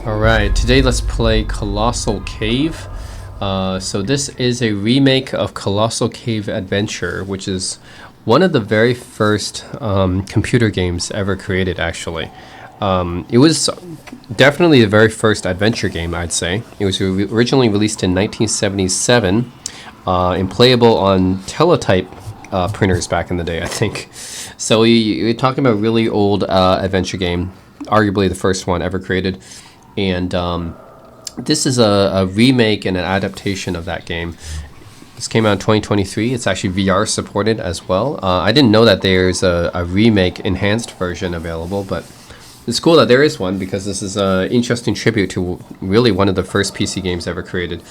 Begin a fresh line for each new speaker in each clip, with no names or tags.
Alright, today let's play Colossal Cave. So this is a remake of Colossal Cave Adventure, which is one of the very first computer games ever created, actually. It was definitely the very first adventure game, I'd say. It was originally released in 1977 and playable on teletype printers back in the day, I think. So we're talking about a really old adventure game, arguably the first one ever created. And this is a remake and an adaptation of that game. This came out in 2023. It's actually VR supported as well. I didn't know that there's a remake enhanced version available, but it's cool that there is one because this is an interesting tribute to really one of the first PC games ever created.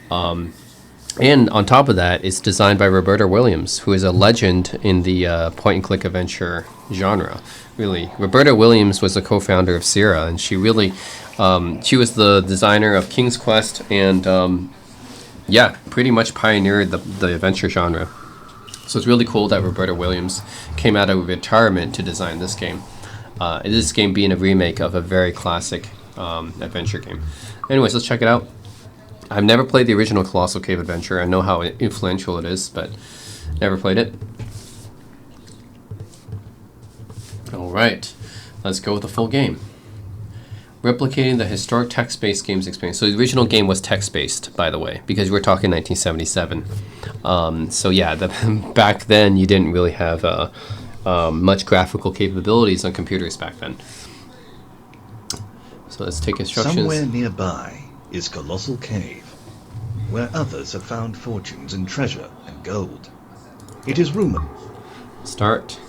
And on top of that, it's designed by Roberta Williams, who is a legend in the point-and-click adventure genre. Really, Roberta Williams was a co-founder of Sierra, and she really, she was the designer of King's Quest, and yeah, pretty much pioneered the adventure genre. So it's really cool that Roberta Williams came out of retirement to design this game. This game being a remake of a very classic adventure game. Anyways, let's check it out. I've never played the original Colossal Cave Adventure. I know how influential it is, but never played it. Alright, let's go with the full game. Replicating the historic text-based games experience. So the original game was text-based, by the way, because we're talking 1977. So yeah, back then you didn't really have much graphical capabilities on computers back then. So let's take instructions.
Somewhere nearby is Colossal Cave, where others have found fortunes in treasure and gold. It is rumored.
Start.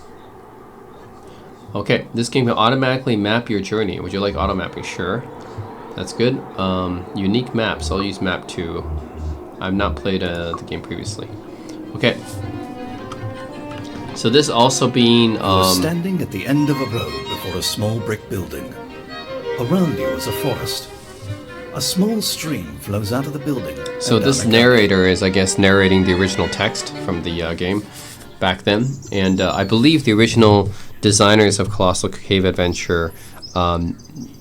Okay, this game can automatically map your journey. Would you like auto mapping? Sure. That's good. Unique maps. I'll use map 2. I've not played the game previously. Okay. So this also being...
You're standing at the end of a road before a small brick building. Around you is a forest. A small stream flows out of the building.
So this narrator is, I guess, narrating the original text from the game back then. And I believe the original designers of Colossal Cave Adventure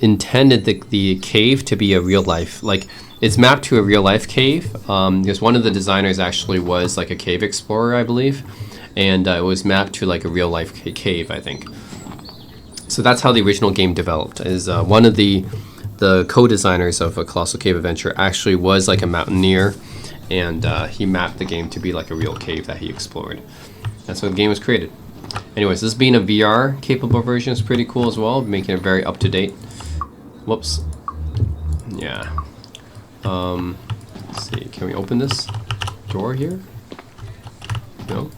intended the cave to be a real life, like it's mapped to a real life cave. Because one of the designers actually was like a cave explorer, I believe. And it was mapped to like a real life cave, I think. So that's how the original game developed. Is one of the co-designers of a Colossal Cave Adventure actually was like a mountaineer, and he mapped the game to be like a real cave that he explored. That's when the game was created. Anyways, this being a VR capable version is pretty cool as well, making it very up to date. Whoops. Yeah. Let's see. Can we open this door here? No.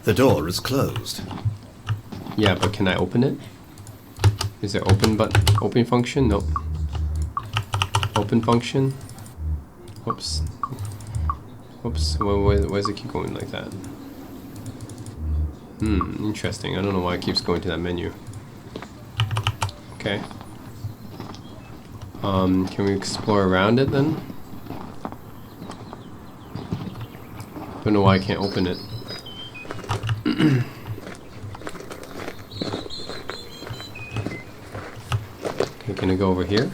The door is closed.
Yeah, but can I open it? Is there open button? Open function? Nope. Open function? Whoops. Whoops. Why does it keep going like that? Interesting. I don't know why it keeps going to that menu. Okay. Can we explore around it then? Don't know why I can't open it. Okay, can I go over here?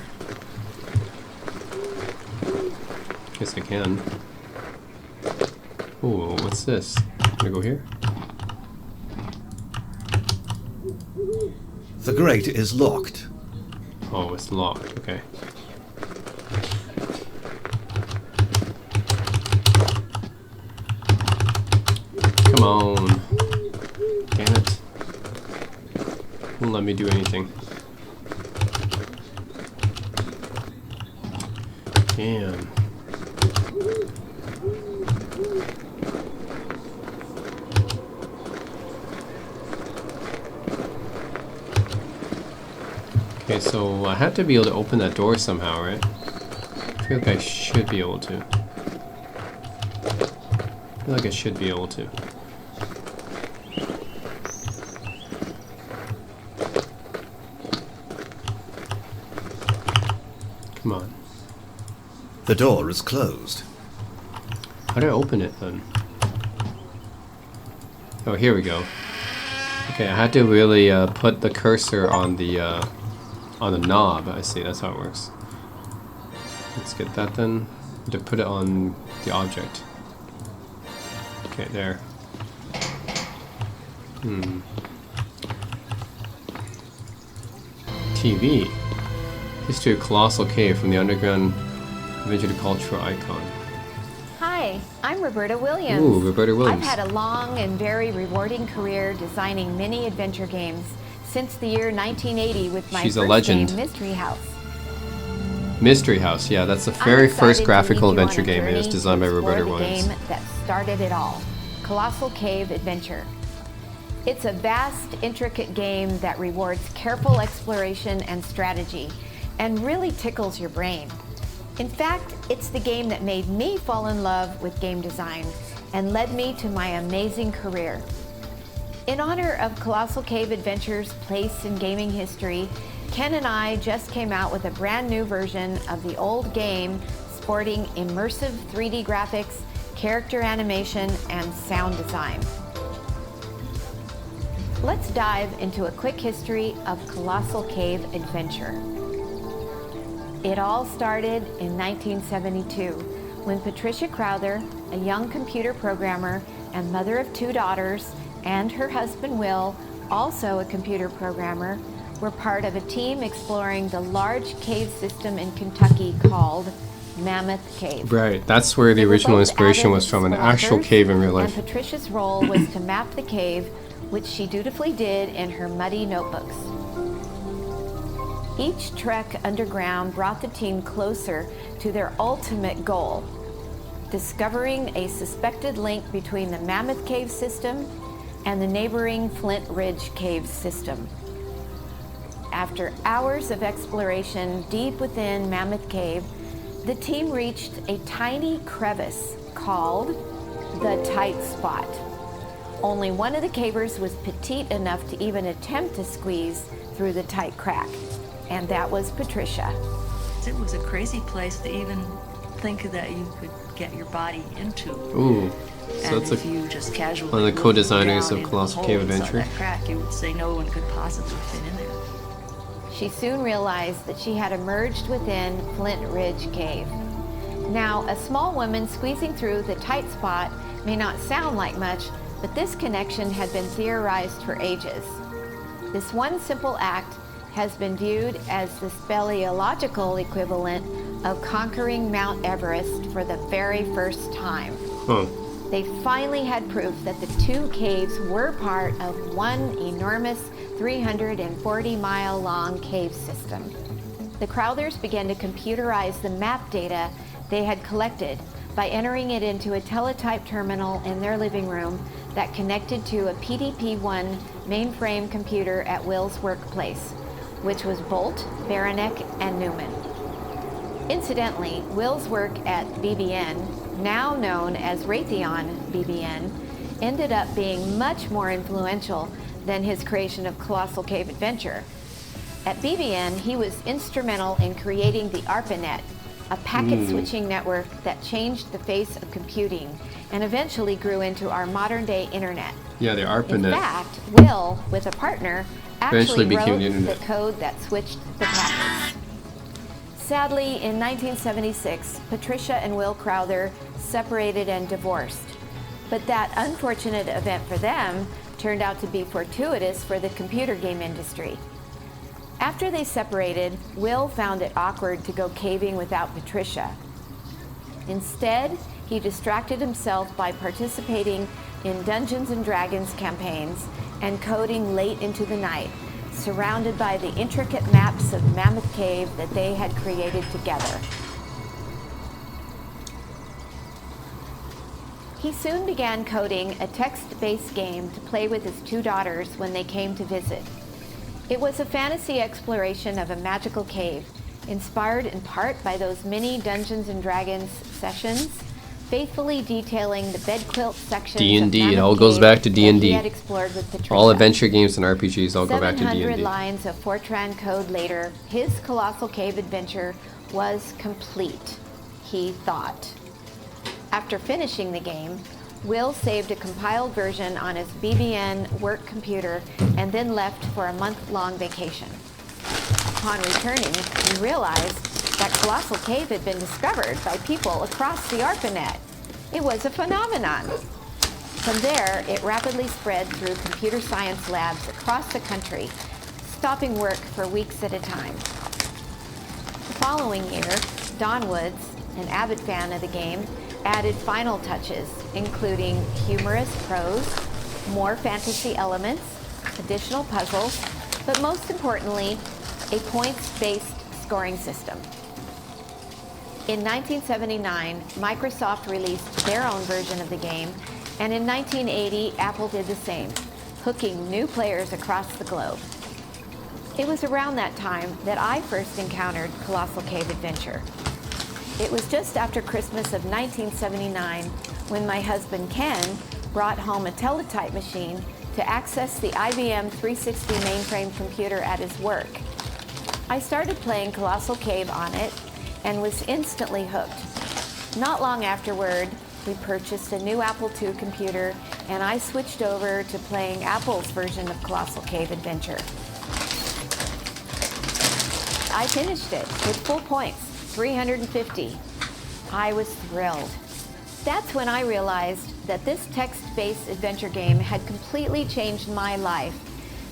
Guess I can. Ooh, what's this? Can I go here?
The grate is locked.
Oh, it's locked. Okay. Come on. Damn it. Won't let me do anything. Damn. Okay, so I have to be able to open that door somehow, right? I feel like I should be able to. I feel like I should be able to. Come on.
The door is closed.
How do I open it then? Oh, here we go. Okay, I had to really put the cursor on the On the knob, I see. That's how it works. Let's get that then. To put it on the object. Okay, there. TV. History of Colossal Cave from the underground adventure to cultural icon.
Hi, I'm Roberta Williams.
Ooh, Roberta Williams.
I've had a long and very rewarding career designing many adventure games since the year 1980 with my
She's a
first
legend.
game, Mystery House.
Mystery House, yeah, that's the very first graphical adventure game. It was designed by Roberta Williams.
The game that started it all, Colossal Cave Adventure. It's a vast, intricate game that rewards careful exploration and strategy, and really tickles your brain. In fact, it's the game that made me fall in love with game design and led me to my amazing career. In honor of Colossal Cave Adventure's place in gaming history, Ken and I just came out with a brand new version of the old game, sporting immersive 3D graphics, character animation, and sound design. Let's dive into a quick history of Colossal Cave Adventure. It all started in 1972 when Patricia Crowther, a young computer programmer and mother of 2 daughters, and her husband Will, also a computer programmer, were part of a team exploring the large cave system in Kentucky called Mammoth Cave.
Right, that's where the original inspiration was from, an actual cave in real life.
And Patricia's role was to map the cave, which she dutifully did in her muddy notebooks. Each trek underground brought the team closer to their ultimate goal, discovering a suspected link between the Mammoth Cave system and the neighboring Flint Ridge Cave system. After hours of exploration deep within Mammoth Cave, the team reached a tiny crevice called the Tight Spot. Only one of the cavers was petite enough to even attempt to squeeze through the tight crack, and that was Patricia.
It was a crazy place to even think that you could get your body into.
Ooh, so
And
that's
if you just casually
one of the co-designers
looked
of
down
Colossal
into the
Cave
hole inside
Adventure.
that crack, you would say no one could possibly fit in there.
She soon realized that she had emerged within Flint Ridge Cave. Now, a small woman squeezing through the tight spot may not sound like much, but this connection had been theorized for ages. This one simple act has been viewed as the speleological equivalent of conquering Mount Everest for the very first time.
Huh.
They finally had proof that the 2 caves were part of one enormous 340-mile-long cave system. The Crowthers began to computerize the map data they had collected by entering it into a teletype terminal in their living room that connected to a PDP-1 mainframe computer at Will's workplace, which was Bolt, Baranek, and Newman. Incidentally, Will's work at BBN, now known as Raytheon BBN, ended up being much more influential than his creation of Colossal Cave Adventure. At BBN, he was instrumental in creating the ARPANET, a packet switching network that changed the face of computing and eventually grew into our modern-day internet.
Yeah, the
In
ARPANET.
fact, Will, with a partner,
Eventually
actually
became
wrote
the internet.
the code that switched the packets. Sadly, in 1976, Patricia and Will Crowther separated and divorced. But that unfortunate event for them turned out to be fortuitous for the computer game industry. After they separated, Will found it awkward to go caving without Patricia. Instead, he distracted himself by participating in Dungeons and Dragons campaigns and coding late into the night, surrounded by the intricate maps of Mammoth Cave that they had created together. He soon began coding a text-based game to play with his 2 daughters when they came to visit. It was a fantasy exploration of a magical cave, inspired in part by those many Dungeons and Dragons sessions, faithfully detailing the bed quilt section
D&D, it all goes back to D&D.
he had explored with Patricia.
All adventure games and RPGs all go back to
700
D&D.
lines of Fortran code later, his Colossal Cave Adventure was complete, he thought. After finishing the game, Will saved a compiled version on his BBN work computer and then left for a month-long vacation. Upon returning, we realized that Colossal Cave had been discovered by people across the ARPANET. It was a phenomenon. From there, it rapidly spread through computer science labs across the country, stopping work for weeks at a time. The following year, Don Woods, an avid fan of the game, added final touches, including humorous prose, more fantasy elements, additional puzzles, but most importantly, a points-based scoring system. In 1979, Microsoft released their own version of the game, and in 1980, Apple did the same, hooking new players across the globe. It was around that time that I first encountered Colossal Cave Adventure. It was just after Christmas of 1979 when my husband Ken brought home a teletype machine to access the IBM 360 mainframe computer at his work. I started playing Colossal Cave on it and was instantly hooked. Not long afterward, we purchased a new Apple II computer and I switched over to playing Apple's version of Colossal Cave Adventure. I finished it with full points, 350. I was thrilled. That's when I realized that this text-based adventure game had completely changed my life.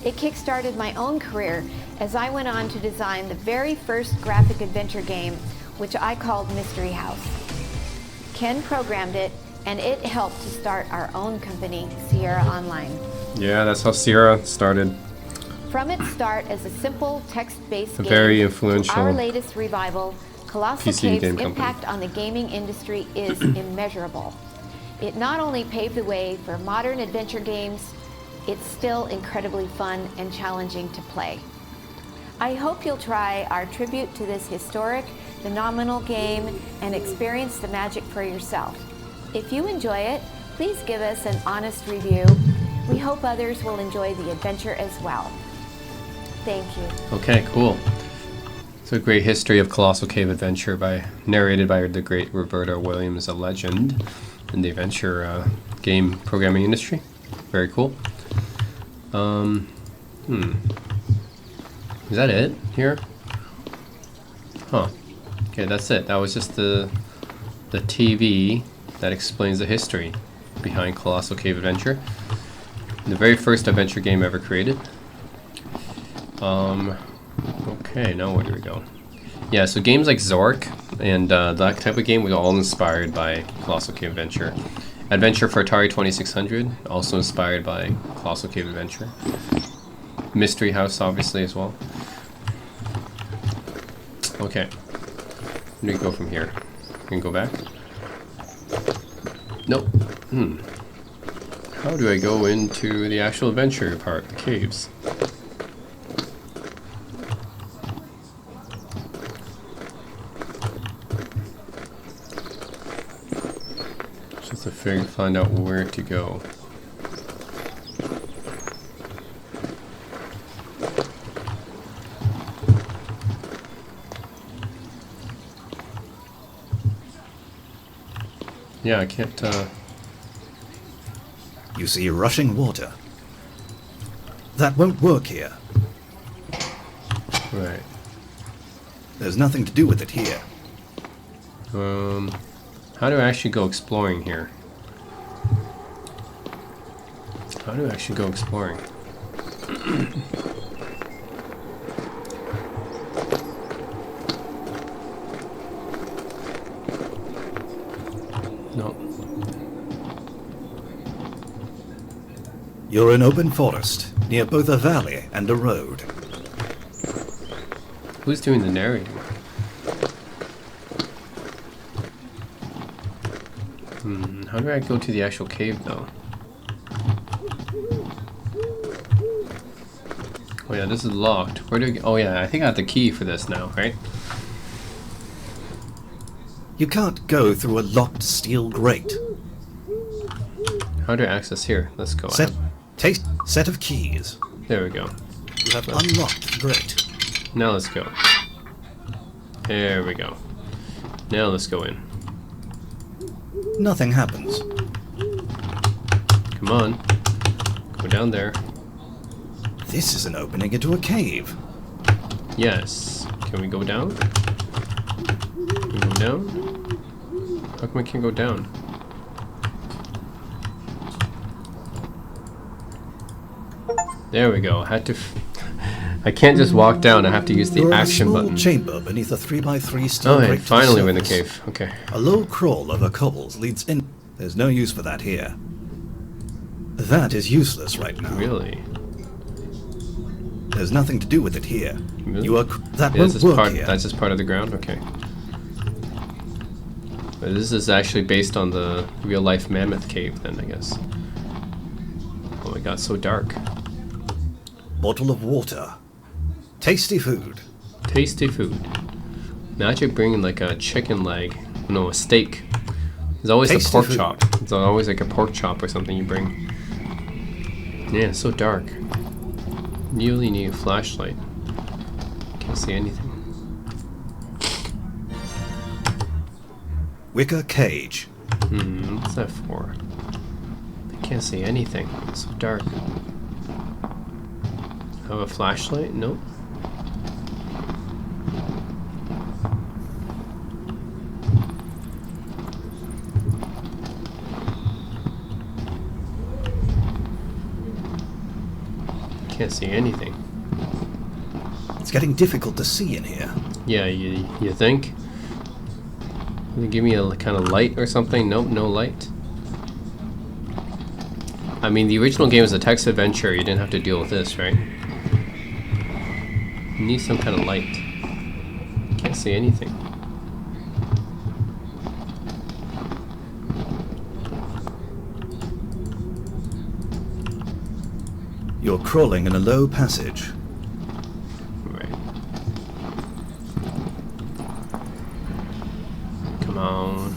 It kick-started my own career as I went on to design the very first graphic adventure game, which I called Mystery House. Ken programmed it, and it helped to start our own company, Sierra Online.
Yeah, that's how Sierra started.
From its start as a simple text-based game
Very influential
to our latest revival, Colossal
PC
Cave's
game
impact
company.
on the gaming industry is immeasurable. It not only paved the way for modern adventure games, it's still incredibly fun and challenging to play. I hope you'll try our tribute to this historic, phenomenal game and experience the magic for yourself. If you enjoy it, please give us an honest review. We hope others will enjoy the adventure as well. Thank you.
Okay, cool. It's a great history of Colossal Cave Adventure narrated by the great Roberta Williams, a legend in the adventure game programming industry. Very cool. Is that it here? Huh. Okay, that's it. That was just the TV that explains the history behind Colossal Cave Adventure. The very first adventure game ever created. Okay, now where do we go? Yeah, so games like Zork and that type of game was all inspired by Colossal Cave Adventure. Adventure for Atari 2600, also inspired by Colossal Cave Adventure. Mystery House, obviously, as well. Okay, where do we go from here? We can go back? Nope. How do I go into the actual adventure part, the caves? Just to find out where to go. Yeah, I can't,
You see rushing water. That won't work here.
right.
There's nothing to do with it here.
How do I actually go exploring here? How do I actually go exploring? No.
You're in open forest, near both a valley and a road.
Who's doing the narrating? How do I go to the actual cave, though? Oh yeah, this is locked. Where do I go? Oh yeah, I think I have the key for this now, right?
You can't go through a locked steel grate.
How do I access here? Let's go.
Set of keys.
There we go.
You have unlocked the grate.
Now let's go. There we go. Now let's go in.
Nothing happens.
Come on. Go down there.
This is an opening into a cave.
Yes. Can we go down? Can we go down? How come we can't go down? There we go. I can't just walk down. I have to use the
You're in a
action
small
button.
chamber beneath a 3x3 steel
Oh,
grate to
finally we're in the
surface.
cave. Okay.
A low crawl over cobbles leads in. There's no use for that here. That is useless right now.
Really?
There's nothing to do with it here.
Really?
You are that
Yeah,
won't
that's
work here.
That's just part of the ground? Okay. But this is actually based on the real-life mammoth cave then, I guess. Oh, it got so dark.
Bottle of water. Tasty food.
Tasty food. Imagine bringing like a chicken leg. No, a steak. There's always
Tasty
a pork
food.
chop. There's always like a pork chop or something you bring. Yeah, it's so dark. You really need a flashlight. Can't see anything.
Wicker cage.
What's that for? I can't see anything. It's so dark. Have a flashlight? Nope. Can't see anything.
It's getting difficult to see in here.
Yeah, you think? Will you give me a kind of light or something? Nope, no light. I mean, the original game was a text adventure. You didn't have to deal with this, right? You need some kind of light. Can't see anything.
You're crawling in a low passage.
Right. Come on.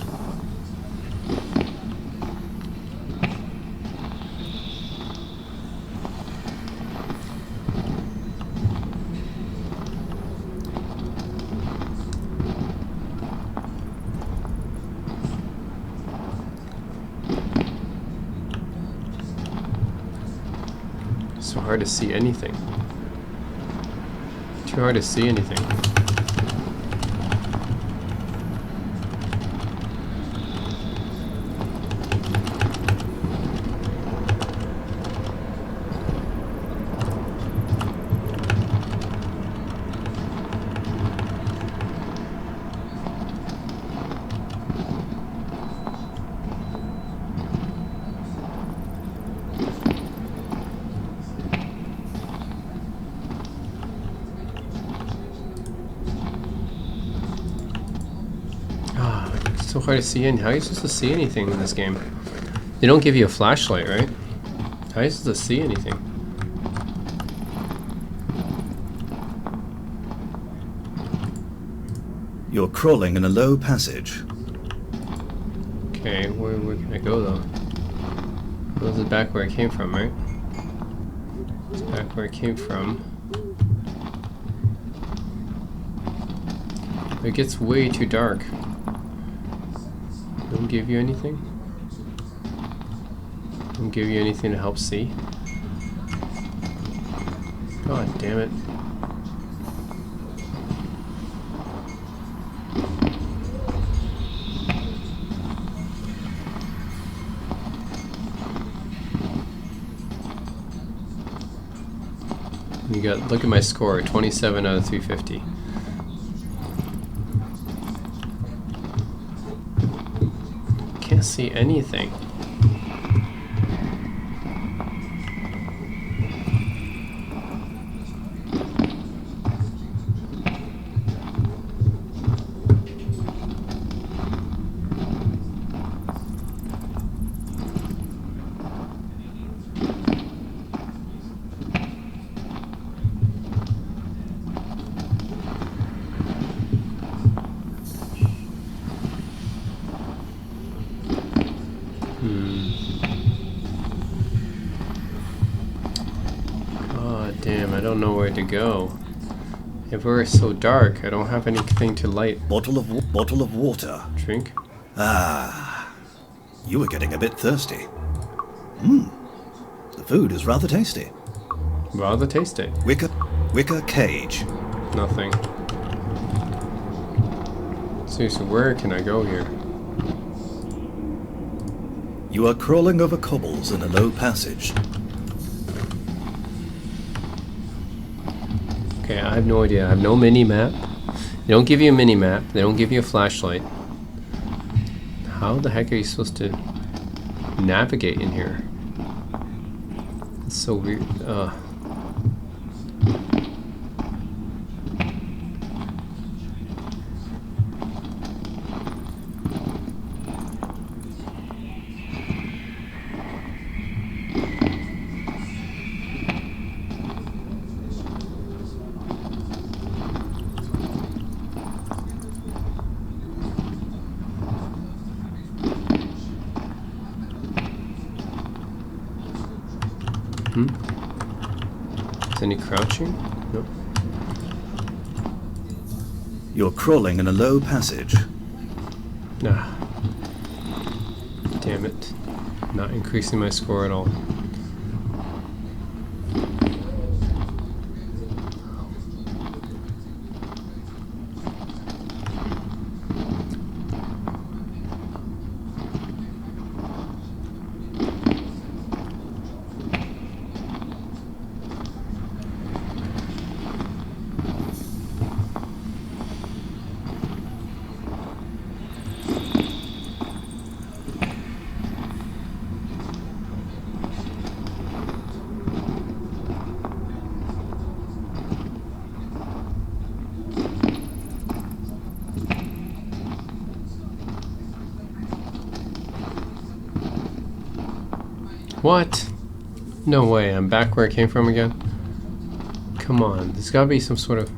So hard to see anything. Too hard to see anything. It's so hard to see how are you supposed to see anything in this game? They don't give you a flashlight, right? How are you supposed to see anything?
You're crawling in a low passage.
Okay, where can I go though? This is back where I came from, right? It's back where I came from. It gets way too dark. Don't give you anything? Don't give you anything to help see? God damn it. You got, look at my score, 27 out of 350. Can't see anything. God damn, I don't know where to go. If we're so dark, I don't have anything to light.
Bottle of water.
Drink?
Ah, you were getting a bit thirsty. The food is rather tasty.
Rather tasty.
Wicker cage.
Nothing. Seriously, where can I go here?
You are crawling over cobbles in a low passage.
Okay, I have no idea. I have no mini-map. They don't give you a mini-map. They don't give you a flashlight. How the heck are you supposed to navigate in here? It's so weird. Is any crouching? Nope.
You're crawling in a low passage.
Ah. Damn it. Not increasing my score at all. What? No way, I'm back where I came from again? Come on, there's gotta be some sort of...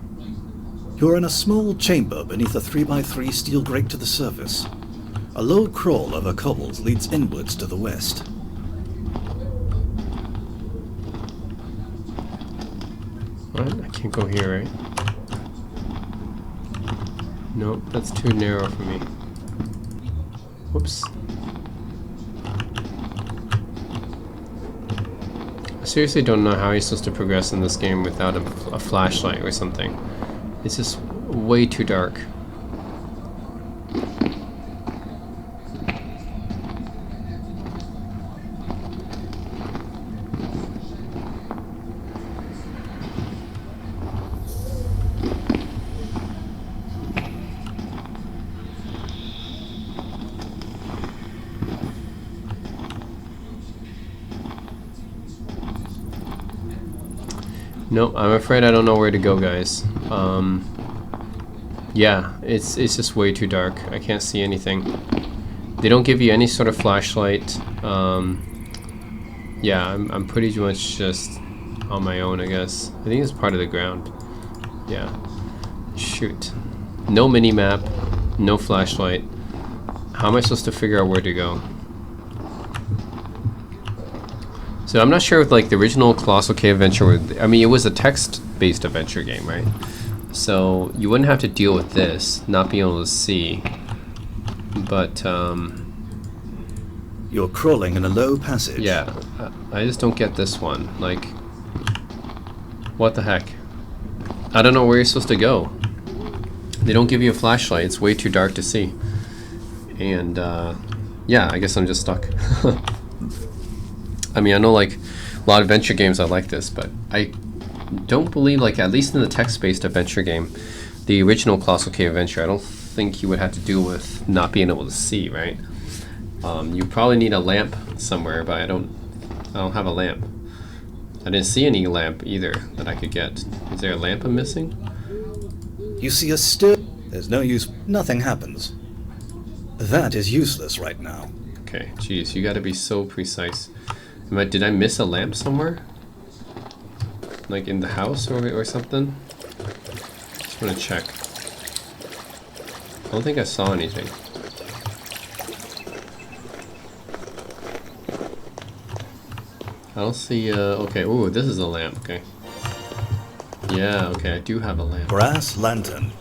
You're in a small chamber beneath a 3x3 steel grate to the surface. A low crawl over cobbles leads inwards to the west.
What? I can't go here, right? Nope, that's too narrow for me. Whoops. I seriously don't know how you're supposed to progress in this game without a flashlight or something. It's just way too dark. Nope, I'm afraid I don't know where to go, guys. Yeah, it's just way too dark. I can't see anything. They don't give you any sort of flashlight. Yeah, I'm pretty much just on my own, I guess. I think it's part of the ground. Yeah. Shoot. No mini-map, no flashlight. How am I supposed to figure out where to go? So I'm not sure if like the original Colossal Cave adventure, I mean it was a text-based adventure game, right? So you wouldn't have to deal with this, not being able to see. But
You're crawling in a low passage.
yeah, I just don't get this one. Like, what the heck? I don't know where you're supposed to go. They don't give you a flashlight. It's way too dark to see. And yeah, I guess I'm just stuck. I mean, I know like a lot of adventure games are like this, but I don't believe, like, at least in the text-based adventure game, the original Colossal Cave adventure, I don't think you would have to deal with not being able to see, right? You probably need a lamp somewhere, but I don't have a lamp. I didn't see any lamp either that I could get. Is there a lamp I'm missing?
You see a still. There's no use. Nothing happens. That is useless right now.
Okay, geez, you gotta be so precise. Did I miss a lamp somewhere? Like in the house or something? Just wanna check. I don't think I saw anything. I don't see, okay, ooh, this is a lamp, okay. Yeah, okay, I do have a lamp.
Brass lantern.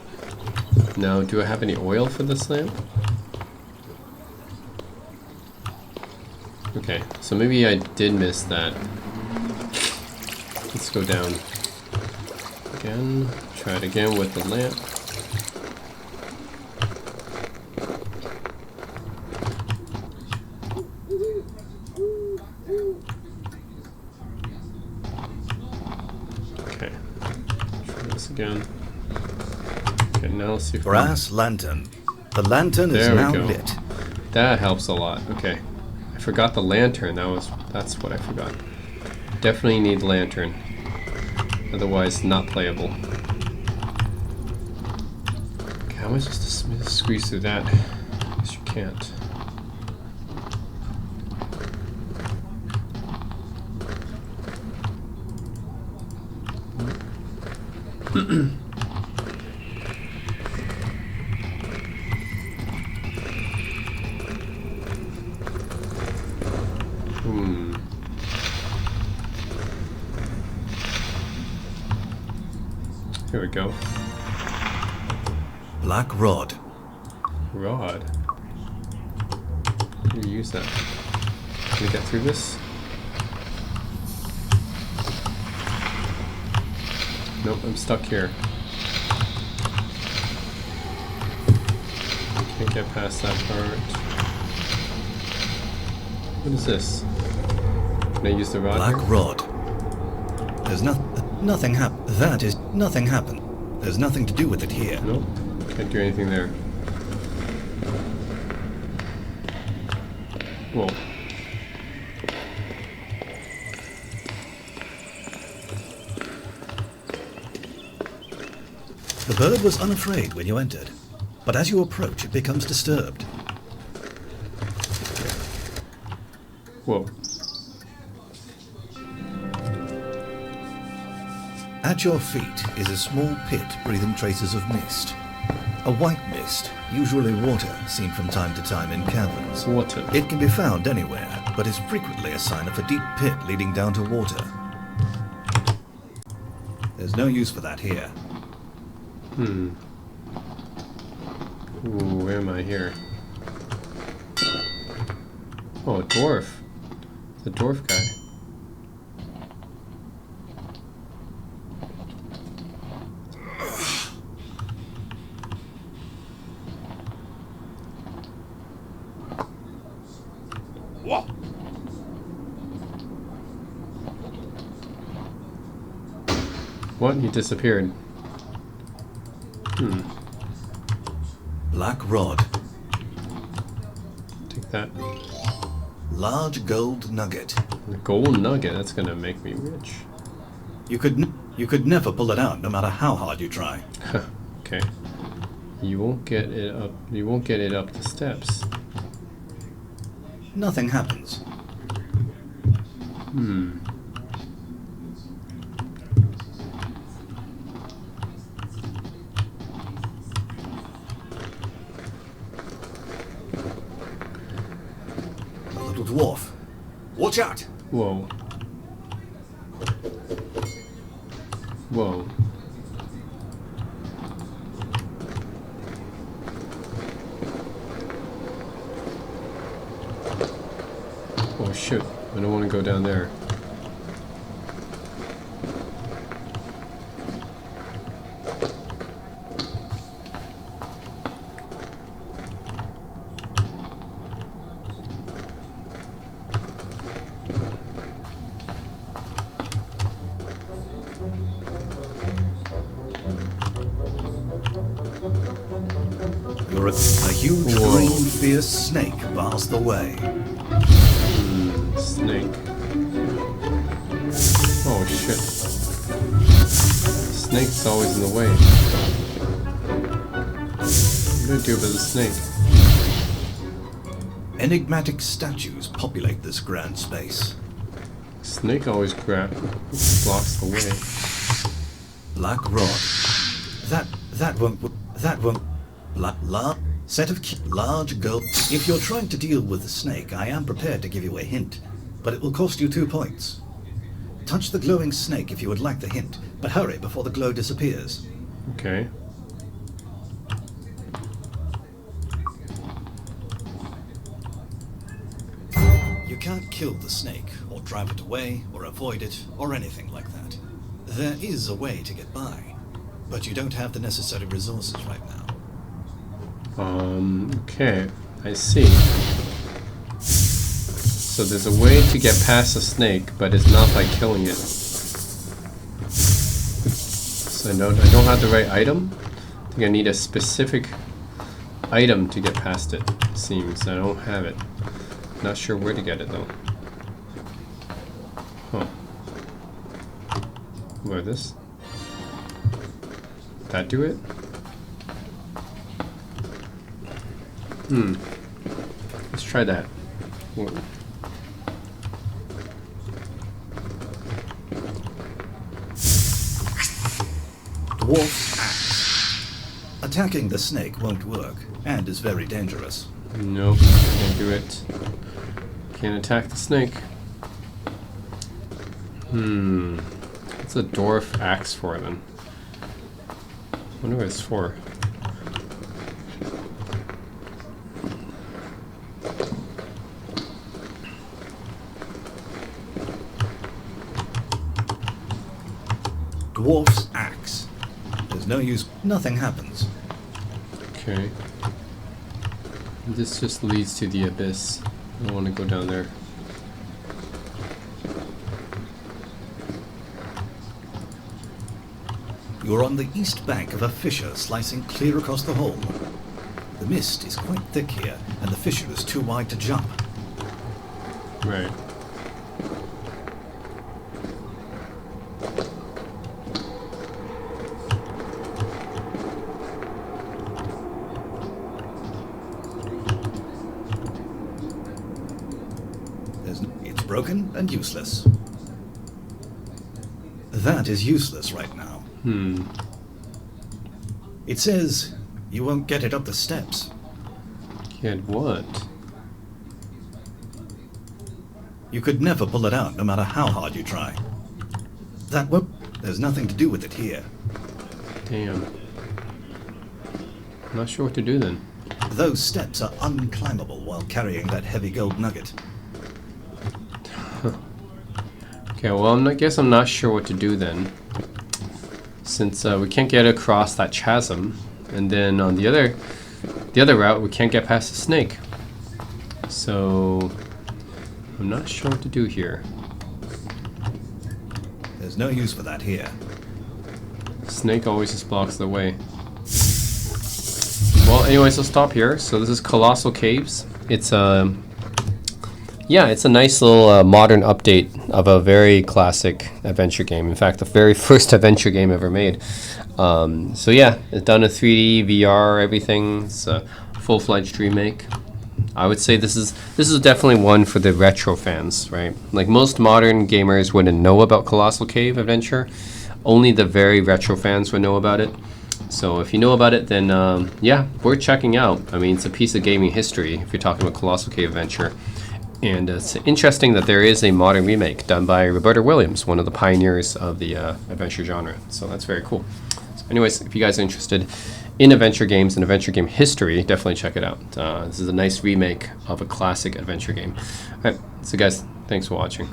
Now, do I have any oil for this lamp? Okay, so maybe I did miss that. Let's go down. Again. Try it again with the lamp. Okay. Try this again. Okay, now let's see if
Brass lantern. The lantern is
There we
now
go.
lit.
That helps a lot. Okay. I forgot the lantern. That's what I forgot. Definitely need lantern. Otherwise not playable. Okay, how am I supposed to squeeze through that? I guess you can't. Here we go.
Black rod.
Rod. How do you use that? Can we get through this? Nope, I'm stuck here. Can't get past that part. What is this? Can I use the rod
Black
here?
rod. There's nothing happened. That is nothing happened. There's nothing to do with it here.
Nope. Can't do anything there. Whoa.
The bird was unafraid when you entered, but as you approach, it becomes disturbed.
Whoa.
At your feet is a small pit breathing traces of mist. A white mist, usually water, seen from time to time in caverns.
Water.
It can be found anywhere, but is frequently a sign of a deep pit leading down to water. There's no use for that here.
Ooh, where am I here? Oh, a dwarf. The dwarf guy. What? He disappeared.
Black rod.
Take that.
Large gold nugget.
A gold nugget. That's gonna make me rich.
You could never pull it out, no matter how hard you try.
Okay. You won't get it up. You won't get it up the steps.
Nothing happens. A little dwarf. Watch out!
Whoa. Whoa. Oh shoot. I don't want to go down there.
A huge
Whoa.
green fierce snake bars the way.
Snake. Oh shit. Snake's always in the way. What do I do about the snake?
Enigmatic statues populate this grand space.
Snake always blocks the way.
Black rod. That won't. Set of large gold. If you're trying to deal with the snake, I am prepared to give you a hint, but it will cost you 2 points. Touch the glowing snake if you would like the hint, but hurry before the glow disappears.
Okay.
You can't kill the snake, or drive it away, or avoid it, or anything like that. There is a way to get by. but you don't have the necessary resources right now.
Okay, I see. So there's a way to get past the snake, but it's not by killing it. So I don't have the right item. I think I need a specific item to get past it. Seems I don't have it. Not sure where to get it though. Huh. Where this? That do it? Let's try that. Whoa.
Dwarf's axe. Attacking the snake won't work, and is very dangerous.
Nope, can't do it. Can't attack the snake. What's a dwarf axe for then? Wonder what it's for.
Dwarf's axe. There's no use. Nothing happens.
Okay. This just leads to the abyss. I don't want to go down there.
You're on the east bank of a fissure slicing clear across the hole. The mist is quite thick here, and the fissure is too wide to jump.
Right.
It's broken and useless. That is useless right now. It says you won't get it up the steps.
Get what?
You could never pull it out, no matter how hard you try. That won't. There's nothing to do with it here.
Damn. I'm not sure what to do then.
Those steps are unclimbable while carrying that heavy gold nugget.
Okay, well, I guess I'm not sure what to do then. Since we can't get across that chasm, and then on the other route, we can't get past the snake. So I'm not sure what to do here.
There's no use for that here.
Snake always just blocks the way. Well, anyways, I'll stop here. So this is Colossal Caves. It's yeah, it's a nice little modern update of a very classic adventure game. In fact, the very first adventure game ever made. So yeah, it's done in 3D, VR, everything. It's a full-fledged remake. I would say this is definitely one for the retro fans, right? Like most modern gamers wouldn't know about Colossal Cave Adventure. Only the very retro fans would know about it. So if you know about it, then yeah, worth checking out. I mean, it's a piece of gaming history if you're talking about Colossal Cave Adventure. And it's interesting that there is a modern remake done by Roberta Williams, one of the pioneers of the adventure genre. So that's very cool. So anyways, if you guys are interested in adventure games and adventure game history, definitely check it out. This is a nice remake of a classic adventure game. All right, so guys, thanks for watching.